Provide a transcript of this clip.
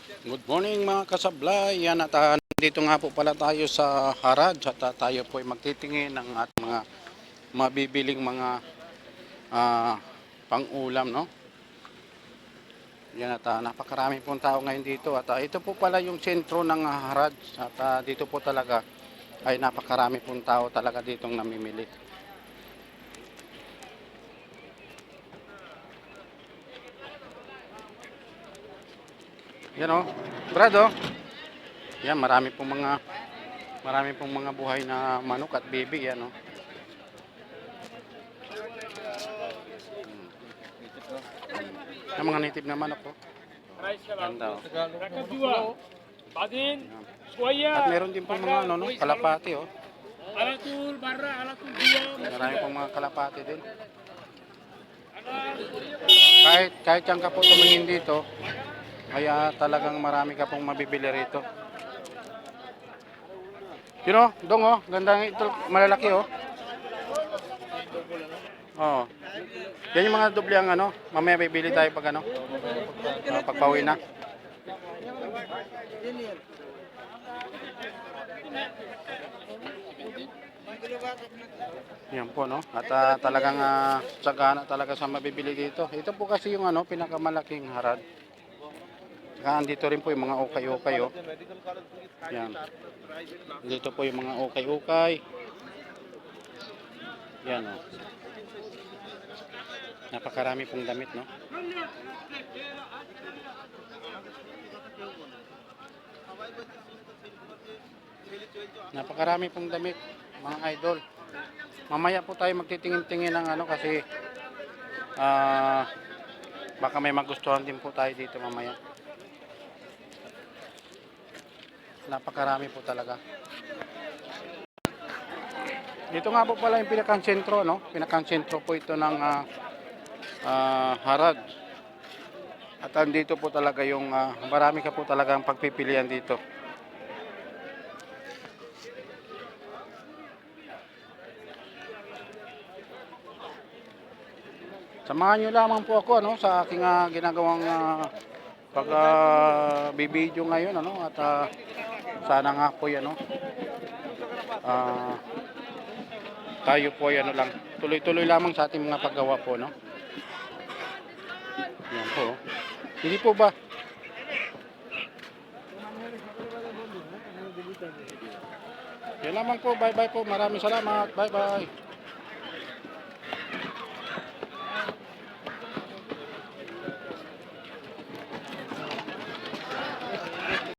Good morning mga kasablay. Yan at nandito nga po pala tayo sa Harad at tayo po ay magtitingin ng ating mga mabibiling mga pang-ulam, no? Yan at napakarami pong tao ngayon dito at ito po pala yung sentro ng Harad at dito po talaga ay napakarami pong tao talaga ditong namimili. Yan, oh. Brado. Yan, marami pong mga buhay na manok at bibi, yan, oh. Yung mga native na manok, oh. Ganda, oh. At meron din pong mga no, kalapati, oh. Marami pong mga kalapati din. Kahit yan ka po tumingin dito, kaya talagang marami ka pong mabibili rito. You know, dong, oh, ganda ito, malalaki, oh. Oh. Yan yung mga doble ang ano, mamaya bibili tayo pag ano, pagpauwi na. Yan po, no. At talagang sagana talaga sa mabibili dito. Ito po kasi yung ano, pinakamalaking harad. Saka andito rin po yung mga ukay-ukay, oh. Yan. Dito po yung mga ukay-ukay. Yan, oh. Napakarami pong damit, no. Napakarami pong damit, mga idol. Mamaya po tayo magtitingin-tingin ng ano kasi baka may magustuhan din po tayo dito mamaya. Napakarami po talaga. Dito nga po pala yung pinakang sentro, no? Pinakang sentro po ito ng Harad. At andito po talaga yung marami ka po talagang pagpipilian dito. Samahan nyo lamang po ako, ano, sa aking ginagawang bibidyo ngayon, ano, at sana nga po yan, no, tayo po yan, ano lang, tuloy-tuloy lamang sa ating mga paggawa po, no. Yan po. Hindi po ba? Yan lamang po. Bye-bye po. Maraming salamat. Bye-bye.